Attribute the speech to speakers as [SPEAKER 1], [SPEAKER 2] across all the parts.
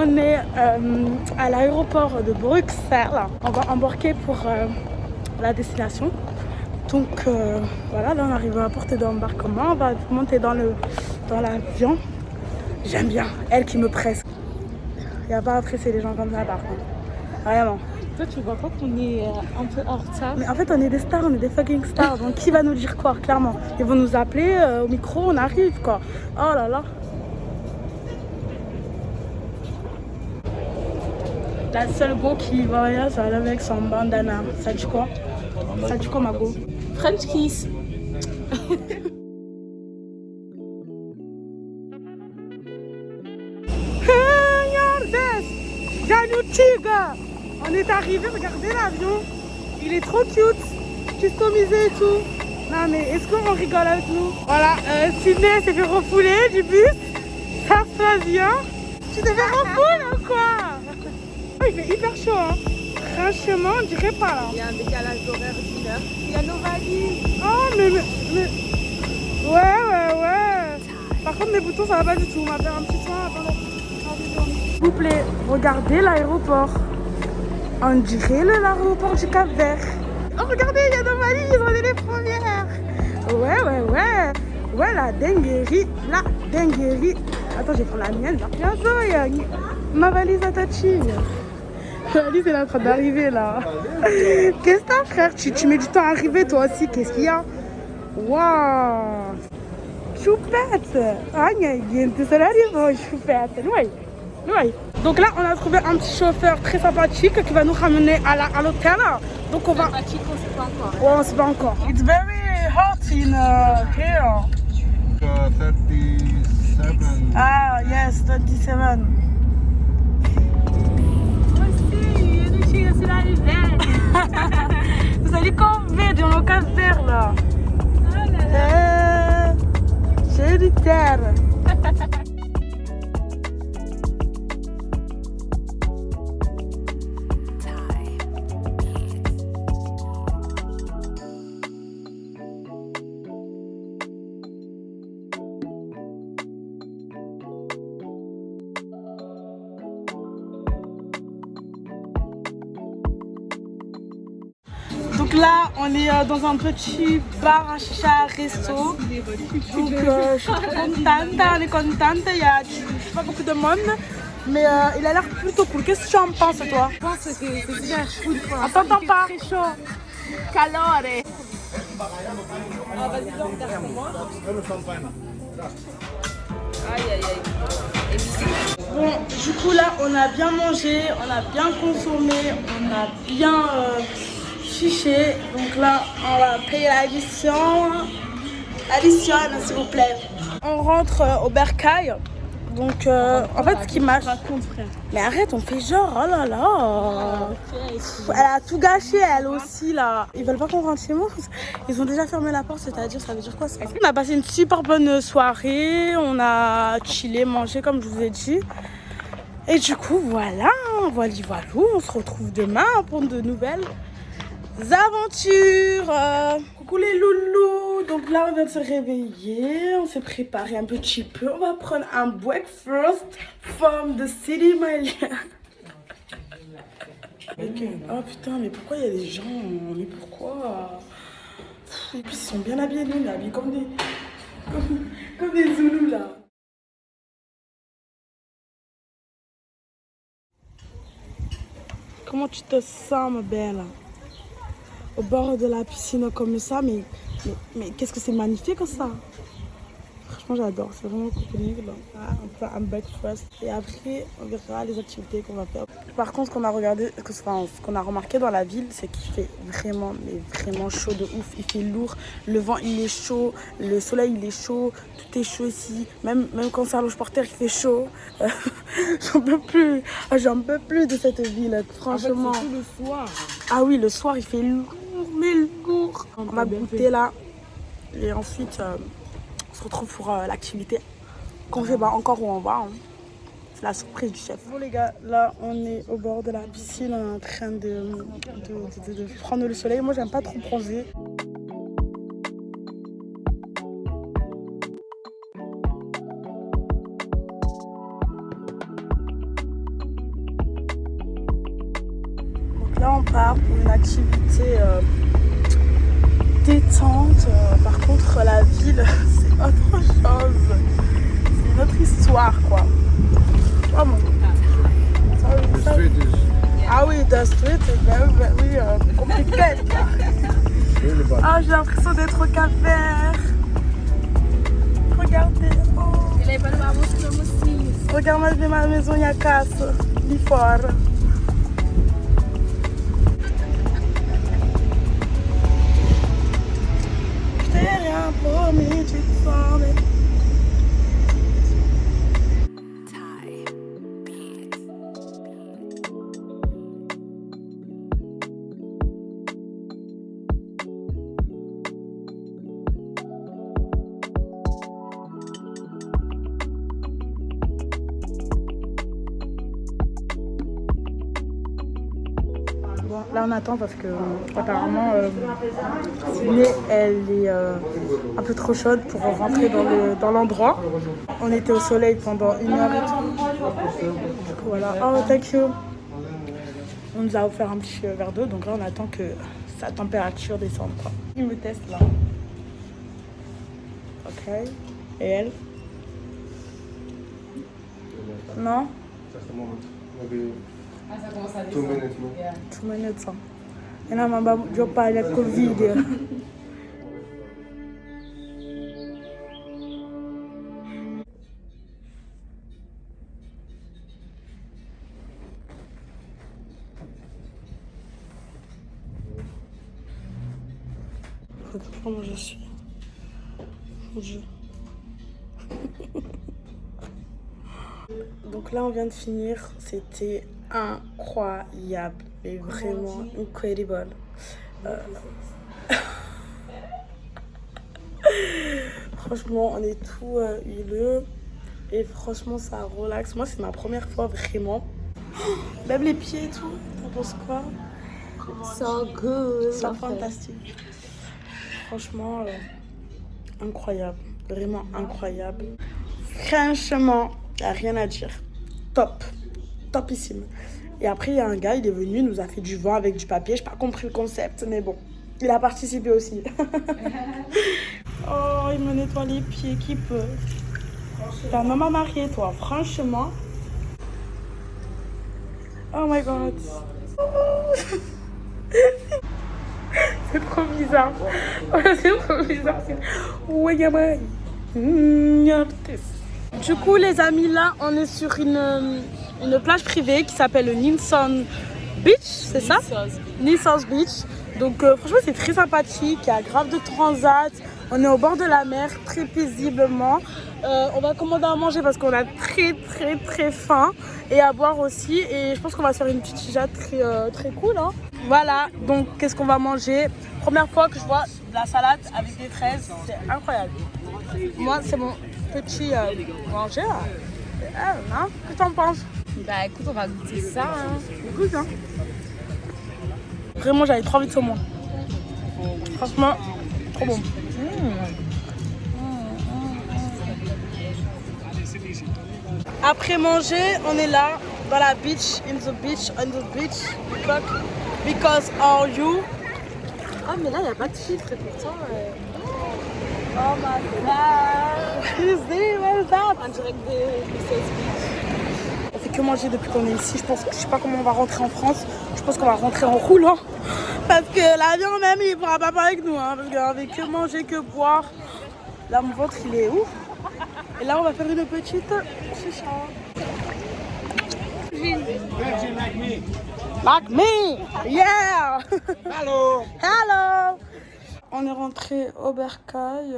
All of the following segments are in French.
[SPEAKER 1] on est à l'aéroport de Bruxelles. On va embarquer pour la destination. Donc voilà, là on arrive à la porte d'embarquement. On va monter dans l'avion. J'aime bien, elle qui me presse. Il n'y a pas à presser les gens comme ça par contre. Vraiment.
[SPEAKER 2] Toi, tu vois pas qu'on est un peu en retard?
[SPEAKER 1] Mais en fait, on est des stars, on est des fucking stars. Donc qui va nous dire quoi, clairement? Ils vont nous appeler au micro, on arrive quoi. Oh là là. La seule go qui voyage, c'est avec son bandana. Ça dit quoi? Ça dit quoi, ma go?
[SPEAKER 2] French kiss.
[SPEAKER 1] Tiga. On est arrivé, regardez l'avion. Il est trop cute, customisé et tout. Non mais est-ce qu'on rigole avec nous? Voilà, Sydney s'est fait refouler du bus. Ça se passe bien. Tu t'es fait refouler ou quoi? Il fait hyper chaud hein. Franchement, on dirait pas là.
[SPEAKER 2] Il y a un décalage d'horaire d'une heure. Il y a nos valises.
[SPEAKER 1] Oh mais... Ouais. Par contre mes boutons ça va pas du tout. On va faire un petit soin. Attendez. S'il vous plaît, regardez l'aéroport. On dirait l'aéroport du Cap-Vert. Oh, regardez, il y a nos valises, on est les premières. Ouais. Ouais, la dinguerie. Attends, je vais prendre la mienne. Bientôt, il y a ma valise à Tachi. La valise, elle est en train d'arriver là. Qu'est-ce que t'as, frère? Tu mets du temps à arriver, toi aussi. Qu'est-ce qu'il y a? Waouh. Choupette. Ah, il y a une seule choupette. Oui. Donc là, on a trouvé un petit chauffeur très sympathique qui va nous ramener à l'hôtel. Donc on va...
[SPEAKER 2] Sympathique, on sait pas encore.
[SPEAKER 1] Ouais, on sait pas encore. It's very hot in here.
[SPEAKER 3] 37.
[SPEAKER 1] Ah, yes, 27. Vous allez conver dans mon café là. J'ai du terre. Donc là, on est dans un petit bar à chicha resto. Donc je suis trop contente, on est contente. Il y a pas beaucoup de monde, mais il a l'air plutôt cool. Qu'est-ce que tu en penses toi?
[SPEAKER 2] Je pense que c'est super cool.
[SPEAKER 1] On t'entend pas.
[SPEAKER 2] Très chaud. Calore. Ah, vas-y, donc, regarde-moi. Aïe.
[SPEAKER 1] Bon, du coup là, on a bien mangé, on a bien consommé, on a bien chiché. Donc là, on va payer l'addition. Addition, s'il vous plaît. On rentre au bercail. Donc en fait, ce qui marche. Mais arrête, on fait genre, oh là là. Elle a tout gâché, elle aussi là. Ils veulent pas qu'on rentre chez moi. Ils ont déjà fermé la porte, c'est-à-dire, ça veut dire quoi ça? On a passé une super bonne soirée. On a chillé, mangé comme je vous ai dit. Et du coup, voilà, voilà. On se retrouve demain pour de nouvelles aventures. Coucou les loulous. Donc là, on vient de se réveiller. On s'est préparé un petit peu. On va prendre un breakfast from the city, my okay. Oh putain, mais pourquoi il y a des gens? Mais pourquoi? Et puis ils sont bien habillés, nous on est habillés comme des Zoulous là. Comment tu te sens, ma belle? Au bord de la piscine comme ça, mais qu'est-ce que c'est magnifique comme ça. Franchement, j'adore, c'est vraiment cocooning. On fait un breakfast et après, on verra les activités qu'on va faire. Par contre, ce qu'on a remarqué dans la ville, c'est qu'il fait vraiment chaud de ouf. Il fait lourd, le vent il est chaud, le soleil il est chaud, tout est chaud ici. Même quand c'est à l'Ange Porter, il fait chaud. J'en peux plus de cette ville, franchement.
[SPEAKER 2] En fait, surtout le soir.
[SPEAKER 1] Ah oui, le soir, il fait lourd. On va goûter là et ensuite... on se retrouve pour l'activité qu'on ne sait pas encore où on va. Hein. C'est la surprise du chef. Bon les gars, là on est au bord de la piscine, on est en train de prendre le soleil. Moi j'aime pas trop bronzer. activité détente. Par contre, la ville, c'est autre chose. C'est une autre histoire, quoi. Oh mon Ah oui, the street is very, very complicated. Ah, j'ai l'impression d'être au Cap-Vert. Regardez. Oh. Regarde ma maison, il y a casse. L'effort. Je t'ai rien promis, tu te sens. Là on attend parce que apparemment Sydney elle est un peu trop chaude pour rentrer dans l'endroit. On était au soleil pendant 1 heure et tout. Du coup voilà. Oh thank you. On nous a offert un petit verre d'eau donc là on attend que sa température descende quoi. Il me teste là. Ok. Et elle? Non?
[SPEAKER 2] Ah, ça commence à
[SPEAKER 3] 2 minutes.
[SPEAKER 1] 2 minutes. Et là, maman, je parle de Covid. Regarde comment je suis. Donc là, on vient de finir. C'était incroyable. Mais vraiment incredible. Franchement, on est tout huileux. Et franchement, ça relaxe. Moi, c'est ma première fois vraiment. Même les pieds et tout. T'en penses quoi?
[SPEAKER 2] So good.
[SPEAKER 1] C'est fantastique. Franchement, incroyable. Vraiment incroyable. Franchement, il n'y a rien à dire. Top. Topissime. Et après, il y a un gars, il est venu, il nous a fait du vin avec du papier. Je n'ai pas compris le concept, mais bon. Il a participé aussi. Oh, il me nettoie les pieds, qui peut. T'es un homme à marier, toi. Franchement. Oh my God. C'est trop bizarre. C'est trop bizarre. Du coup, les amis, là, on est sur une plage privée qui s'appelle le Nissan Beach, c'est ça? Nissan Beach. Donc, franchement, c'est très sympathique. Il y a grave de transat. On est au bord de la mer, très paisiblement. On va commander à manger parce qu'on a très faim. Et à boire aussi. Et je pense qu'on va se faire une petite chicha très cool. Hein. Voilà, donc qu'est-ce qu'on va manger? Première fois que je vois de la salade avec des fraises, c'est incroyable. Moi, c'est mon petit manger. Hein? Qu'est-ce que t'en penses?
[SPEAKER 2] Bah écoute, on va goûter ça. Hein.
[SPEAKER 1] Écoute, hein. Vraiment, j'avais trop envie de saumon. Franchement, trop bon. Après manger, on est là, dans la beach, on the beach, because are you? Ah mais là, il n'y a pas de chiffre et pourtant... Oh my God! What is that?
[SPEAKER 2] On dirait que des beach.
[SPEAKER 1] On fait que manger depuis qu'on est ici. Je sais pas comment on va rentrer en France. Je pense qu'on va rentrer en roulant. Parce que l'avion même, il ne pourra pas parler avec nous. Hein, parce qu'on fait que manger, que boire. Là, mon ventre, il est ouf. Et là, on va faire une petite chicha.
[SPEAKER 3] Virgin like me.
[SPEAKER 1] Like me! Yeah!
[SPEAKER 3] Hello.
[SPEAKER 1] Hello! On est rentré au bercail.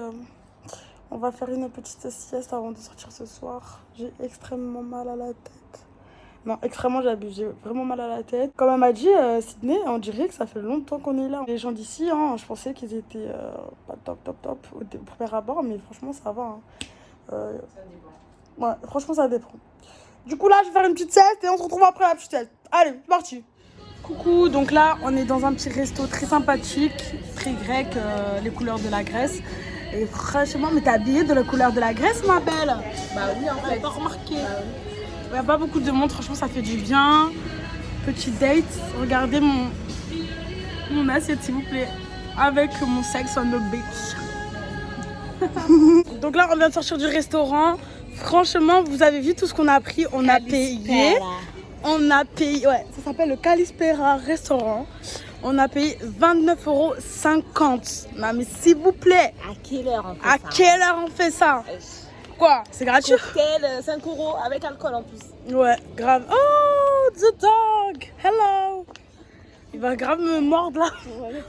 [SPEAKER 1] On va faire une petite sieste avant de sortir ce soir. J'ai extrêmement mal à la tête. Non, extrêmement, j'abuse. J'ai vraiment mal à la tête. Comme elle m'a dit, Sydney, on dirait que ça fait longtemps qu'on est là. Les gens d'ici, hein, je pensais qu'ils étaient pas top au premier abord, mais franchement, ça va. Hein. Ouais, franchement, ça dépend. Du coup, là, je vais faire une petite sieste et on se retrouve après la petite sieste. Allez, c'est parti. Coucou, donc là, on est dans un petit resto très sympathique, très grec, les couleurs de la Grèce. Et franchement, mais t'es habillée de la couleur de la Grèce, ma belle?
[SPEAKER 2] Bah oui, en fait.
[SPEAKER 1] Pas remarqué. Il n'y a pas beaucoup de monde, franchement, ça fait du bien. Petit date, regardez Mon assiette, s'il vous plaît. Avec mon sex on the beach. Donc là, on vient de sortir du restaurant. Franchement, vous avez vu tout ce qu'on a pris. On a payé. On a payé. Ouais, ça s'appelle le Calispera restaurant. On a payé 29,50 €. Non, mais s'il vous plaît.
[SPEAKER 2] À quelle heure on fait ça?
[SPEAKER 1] À quelle heure on fait ça? Quoi? C'est gratuit?
[SPEAKER 2] Cocktail, 5 € avec alcool en plus.
[SPEAKER 1] Ouais, grave. Oh, the dog. Hello. Il va grave me mordre là.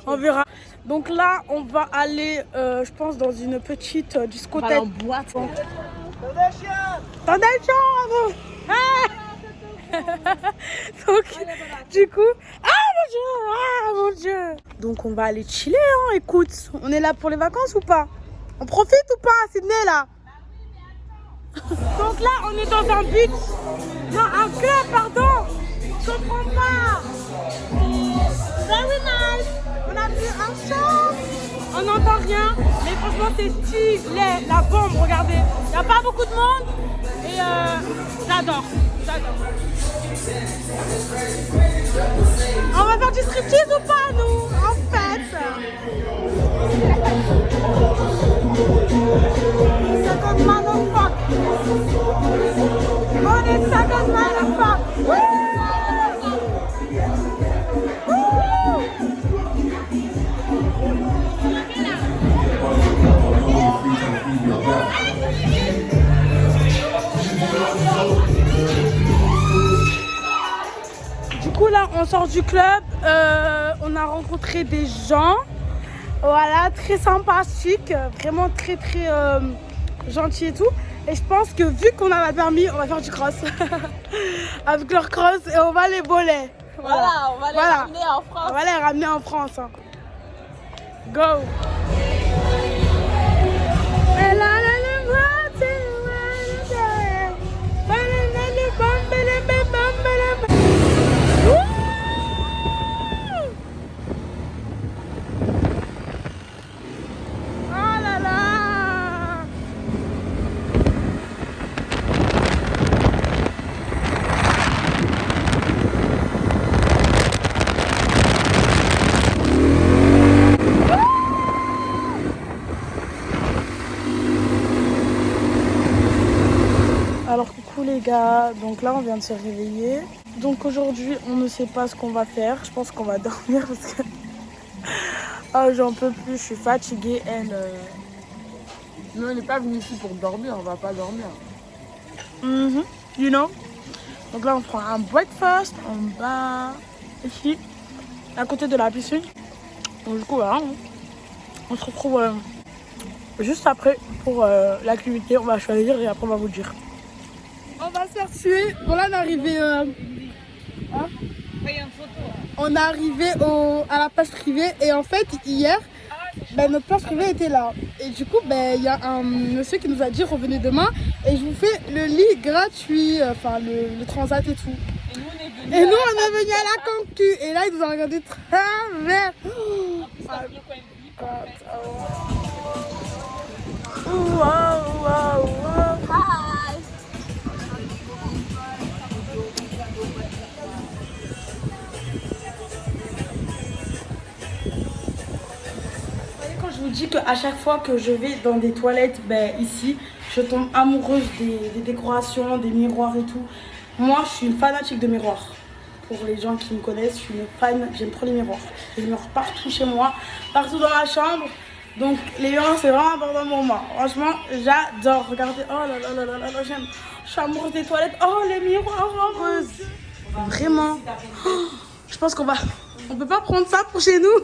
[SPEAKER 1] On verra. Donc là, on va aller, je pense, dans une petite discothèque.
[SPEAKER 2] En boîte.
[SPEAKER 1] Donc, du coup, mon Dieu. Donc on va aller chiller, hein. Écoute, on est là pour les vacances ou pas? On profite ou pas à Sydney là? Donc là, on est dans un beach. Non, un club, pardon. Je comprends pas. Very nice. On a vu un show. On n'entend rien, mais franchement c'est stylé. La bombe, regardez. Il n'y a pas beaucoup de monde et j'adore. On va faire du striptease ou pas nous? En fait. Second motherfuck. On est second motherfuck. Du coup là on sort du club, on a rencontré des gens, voilà, très sympathiques, vraiment très gentils et tout. Et je pense que vu qu'on a la permis, on va faire du cross avec leur cross et on va les voler.
[SPEAKER 2] Voilà, on va les ramener en France.
[SPEAKER 1] On va les ramener en France. Hein. Go. Alors coucou les gars, donc là on vient de se réveiller. Donc aujourd'hui on ne sait pas ce qu'on va faire. Je pense qu'on va dormir parce que oh, j'en peux plus, je suis fatiguée.
[SPEAKER 2] Nous on n'est pas venus ici pour dormir, on va pas dormir.
[SPEAKER 1] You know. Donc là on prend un breakfast en bas ici, à côté de la piscine. Donc du coup voilà, on se retrouve juste après pour l'activité. On va choisir et après on va vous dire. On va se faire tuer. Bon là on est arrivé on est arrivé à la plage privée et en fait hier notre plage privée était là. Et du coup il y a un monsieur qui nous a dit revenez demain et je vous fais le lit gratuit, enfin le transat et tout. Et nous on est venu à la concu et là ils nous ont regardé travers. Quand je vous dis qu'à chaque fois que je vais dans des toilettes ici, je tombe amoureuse des décorations, des miroirs et tout. Moi je suis une fanatique de miroirs. Pour les gens qui me connaissent, je suis une fan, j'aime trop les miroirs. J'ai des miroirs partout chez moi, partout dans la chambre. Donc les miroirs c'est vraiment important pour moi. Franchement j'adore. Regardez, oh là là là là là, j'aime. Je suis amoureuse des toilettes. Oh les miroirs, heureuse. Vraiment. Oh, je pense on peut pas prendre ça pour chez nous.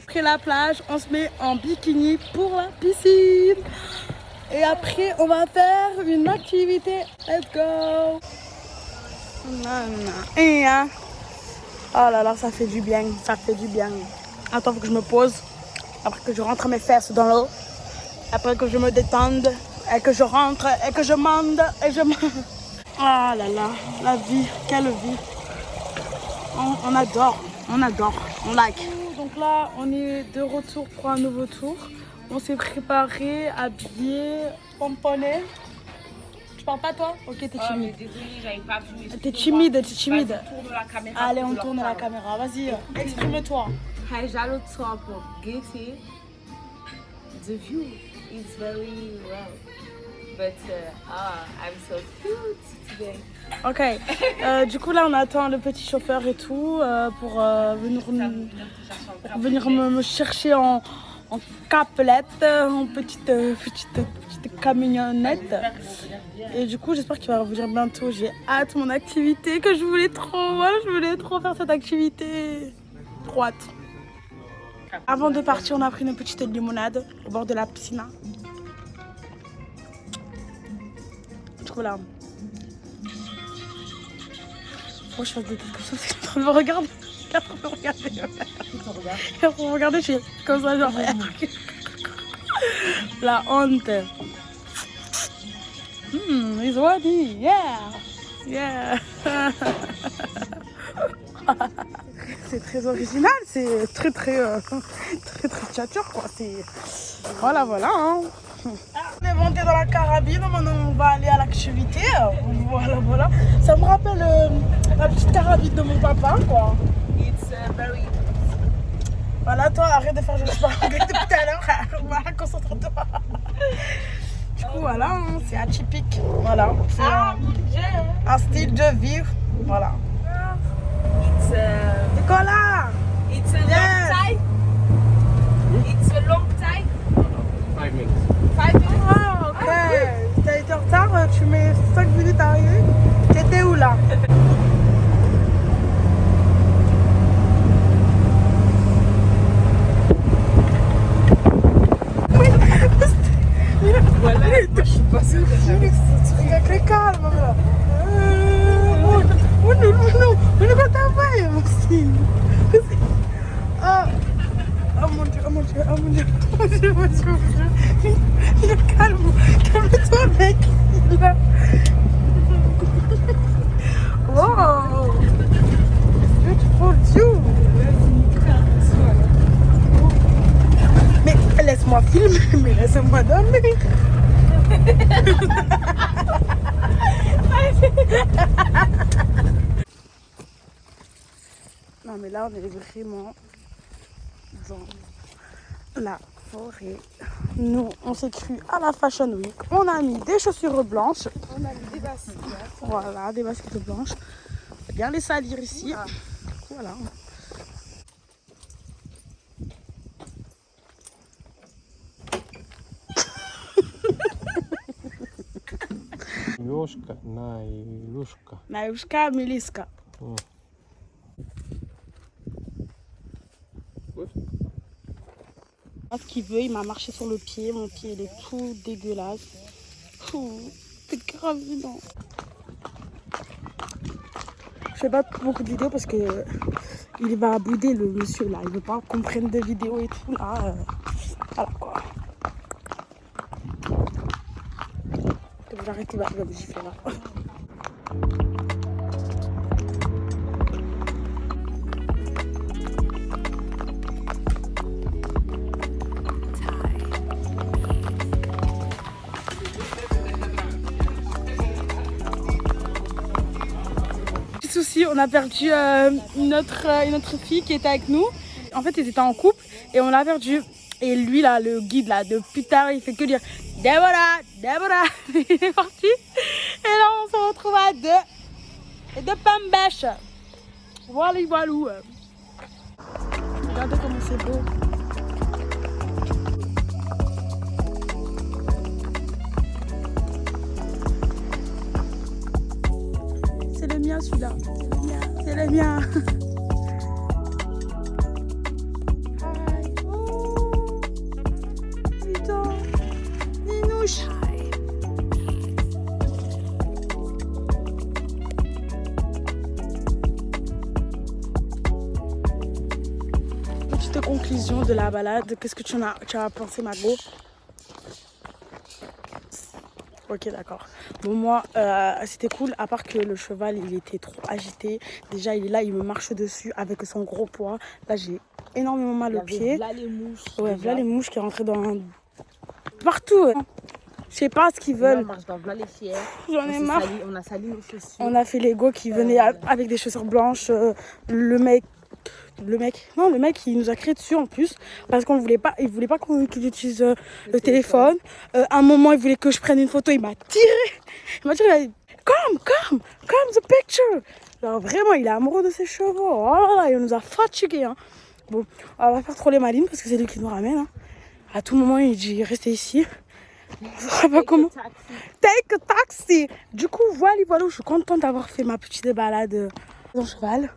[SPEAKER 1] Après la plage, on se met en bikini pour la piscine. Et après, on va faire une activité. Let's go. Et hein. Oh là là, ça fait du bien, ça fait du bien. Attends, faut que je me pose. Après que je rentre mes fesses dans l'eau. Après que je me détende. Et que je rentre, et que je mande, et je... Oh là là, la vie, quelle vie. On adore, on like. Donc là, on est de retour pour un nouveau tour. On s'est préparé, habillé, pomponné. parles pas toi? Ok, t'es
[SPEAKER 2] Ah, mais
[SPEAKER 1] timide.
[SPEAKER 2] désolée, j'avais pas vu.
[SPEAKER 1] T'es timide, t'es timide.
[SPEAKER 2] Vas-y, tourne la caméra.
[SPEAKER 1] Allez, on
[SPEAKER 2] pour leur
[SPEAKER 1] tourne la
[SPEAKER 2] parler.
[SPEAKER 1] caméra. Vas-y, exprime-toi.
[SPEAKER 2] Hij zal het zo op Getty. The view is very well. But I'm so cute today.
[SPEAKER 1] Ok. Du coup, là, on attend le petit chauffeur et tout pour venir me chercher en capelette, en petite camionnette. Et du coup, j'espère qu'il va revenir bientôt. J'ai hâte mon activité que je voulais trop. Moi, je voulais trop faire cette activité. Trop hâte. Avant de partir, on a pris une petite limonade au bord de la piscine. Du coup, là. Moi, je fais des têtes comme ça, c'est trop me regarder. Pour me regarder, je suis comme ça, genre. La honte. He's ready. Yeah. C'est très original, c'est très tchatcheur quoi. C'est voilà hein. On est monté dans la carabine, maintenant on va aller à l'activité. Voilà. Ça me rappelle la petite carabine de mon papa quoi.
[SPEAKER 2] It's very.
[SPEAKER 1] Voilà, toi arrête de faire je sais pas depuis tout à l'heure. Voilà, concentre-toi. Du coup voilà, hein, c'est atypique. Voilà, c'est un style de vie. Voilà. Nicolas!
[SPEAKER 2] It's a long time. It's a long time.
[SPEAKER 3] 5 minutes.
[SPEAKER 2] 5 minutes.
[SPEAKER 1] Ah, ok. T'as été en retard, tu mets 5 minutes à arriver. T'étais où là?
[SPEAKER 2] Voilà, moi je suis pas sûre que ça.
[SPEAKER 1] Il est très calme là. Non, pas ta main, Maxime. Oh mon dieu. Calme-toi, mec. Wow. Beautiful view. Mais laisse-moi filmer, mais laisse-moi dormir. Non mais là on est vraiment dans la forêt. Nous on s'est cru à la Fashion Week. On a mis des chaussures blanches.
[SPEAKER 2] On a mis des baskets.
[SPEAKER 1] Voilà, des baskets blanches. On va bien les salir ici. Voilà.
[SPEAKER 3] Yoshka, Nailushka.
[SPEAKER 1] Naïushka, Miliska. Ce qu'il veut, il m'a marché sur le pied. Mon pied il est tout dégueulasse. C'est grave énorme. Je fais pas beaucoup de vidéos parce que il va bouder le monsieur là. Il veut pas qu'on prenne des vidéos et tout là. Voilà quoi. J'arrête, il va me gifler là. Petit souci, on a perdu une autre fille qui était avec nous. En fait, ils étaient en couple et on l'a perdu. Et lui là, le guide là, de putain, il fait que dire Déborah. Il est parti. Et là, on se retrouve à deux. Et deux pambèches. Voilà. Regardez comment c'est beau. C'est le mien celui-là. C'est le mien. Putain. Ninouche. Petite conclusion de la balade. Qu'est-ce que tu as pensé, Margot? Ok, d'accord. Bon, moi, c'était cool, à part que le cheval, il était trop agité. Déjà, il est là, il me marche dessus avec son gros poids. Là, j'ai énormément mal aux pieds.
[SPEAKER 2] Là les mouches.
[SPEAKER 1] Ouais, voilà les mouches qui rentraient dans... partout. Je sais pas ce qu'ils
[SPEAKER 2] On
[SPEAKER 1] veulent.
[SPEAKER 2] marche dans les fiers.
[SPEAKER 1] J'en ai marre.
[SPEAKER 2] On a sali nos chaussures.
[SPEAKER 1] On a fait l'ego qui venait avec des chaussures blanches. Le mec, il nous a crié dessus en plus parce qu'on voulait pas, il voulait pas qu'il utilise le téléphone. À un moment, il voulait que je prenne une photo. Il m'a tiré. Il m'a dit, come the picture. Alors vraiment, il est amoureux de ses chevaux. Oh là là, il nous a fatigués. Hein. Bon, on va faire trop les malines parce que c'est lui qui nous ramène. Hein. À tout moment, il dit restez ici. On saura pas comment. Take a taxi. Du coup, voilà, je suis contente d'avoir fait ma petite balade dans le cheval.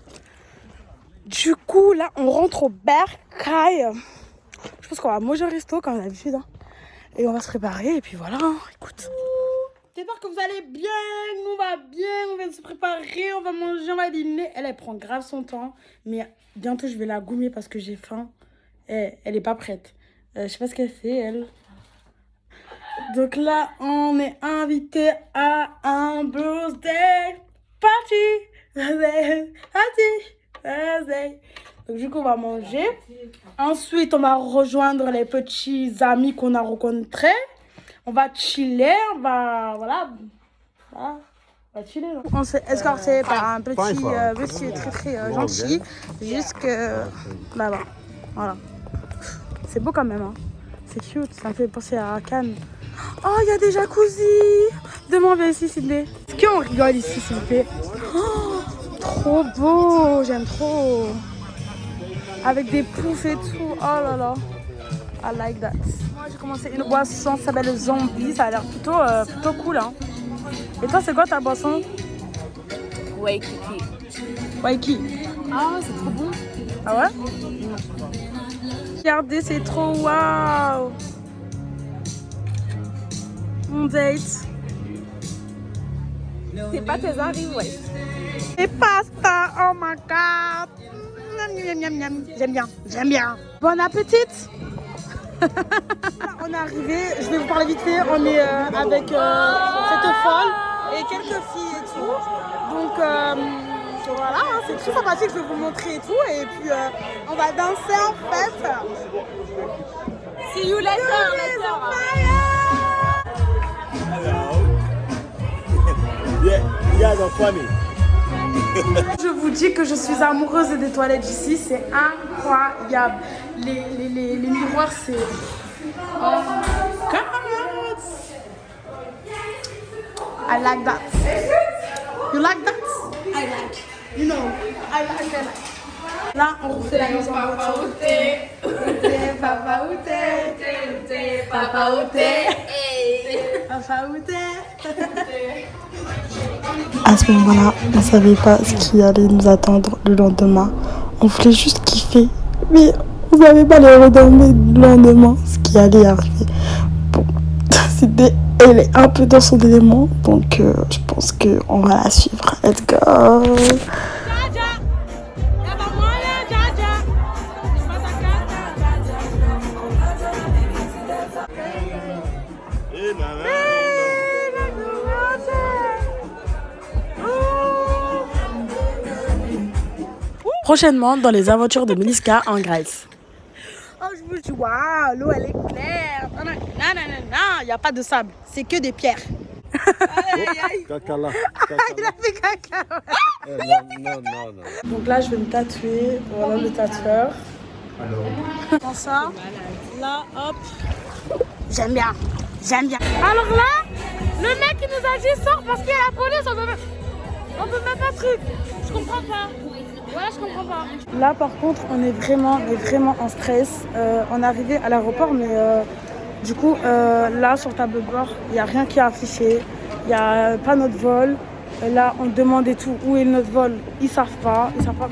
[SPEAKER 1] Du coup, là, on rentre au Bercail. Je pense qu'on va manger au resto comme d'habitude. Hein. Et on va se préparer. Et puis voilà, hein. Écoute. J'espère que vous allez bien. Nous, on va bien. On vient de se préparer. On va manger, on va dîner. Elle prend grave son temps. Mais bientôt, je vais la goumer parce que j'ai faim. Elle est pas prête. Je sais pas ce qu'elle fait, elle. Donc là, on est invité à un birthday party. Donc du coup, on va manger. Ensuite, on va rejoindre les petits amis qu'on a rencontrés. On va chiller, on va chiller. On s'est escorté par un petit monsieur très gentil jusque là-bas. Voilà. C'est beau quand même, hein. C'est cute, ça me fait penser à Cannes. Oh, il y a des jacuzzi. Demain, viens ici, Sydney. Est-ce qu'on rigole ici, s'il vous plaît? Oh, trop beau, j'aime trop. Avec des poufs et tout. Oh là là. I like that. Moi, j'ai commencé une boisson qui s'appelle le Zombie. Ça a l'air plutôt cool. Hein. Et toi, c'est quoi ta boisson?
[SPEAKER 2] Waikiki.
[SPEAKER 1] Waikiki.
[SPEAKER 2] Ah, c'est trop bon.
[SPEAKER 1] Ah ouais? Regardez, c'est trop waouh. Mon date.
[SPEAKER 2] Tes pâtes, elles arrivent, ouais.
[SPEAKER 1] Et pasta, oh my god. J'aime bien. Bon appétit. On est arrivé, je vais vous parler vite fait, on est avec cette folle et quelques filles et tout. Donc voilà, hein, c'est très sympathique, je vais vous montrer et tout. Et puis on va danser en fait.
[SPEAKER 2] See you later.
[SPEAKER 3] Yeah, that's funny.
[SPEAKER 1] Je vous dis que je suis amoureuse des toilettes ici, c'est incroyable. Les miroirs, c'est... Oh God! I like that. You like that? I like. You know, I like. Là, on refait la mise en voiture.
[SPEAKER 4] À ce moment-là, on ne savait pas ce qui allait nous attendre le lendemain. On voulait juste kiffer, mais on ne savait pas le lendemain, ce qui allait arriver. Bon, elle est un peu dans son élément, donc je pense qu'on va la suivre. Let's go!
[SPEAKER 1] Prochainement dans les aventures de Miliska en Grèce. Oh, je vous dis, waouh, l'eau elle est claire. Non, il n'y a pas de sable, c'est que des pierres.
[SPEAKER 3] Caca là.
[SPEAKER 1] Il a fait caca.
[SPEAKER 3] Non.
[SPEAKER 1] Donc là, je vais me tatouer. Voilà le tatoueur. Comme ça. Là, hop. J'aime bien. Alors là, le mec il nous a dit sort parce qu'il y a la police. On peut même pas truc. Je comprends pas. Ouais, je comprends pas. Là, par contre, on est vraiment en stress. On est arrivé à l'aéroport, mais du coup, là, sur tableau de bord, il n'y a rien qui est affiché. Il n'y a pas notre vol. Là, on demande et tout où est notre vol. Ils savent pas comment.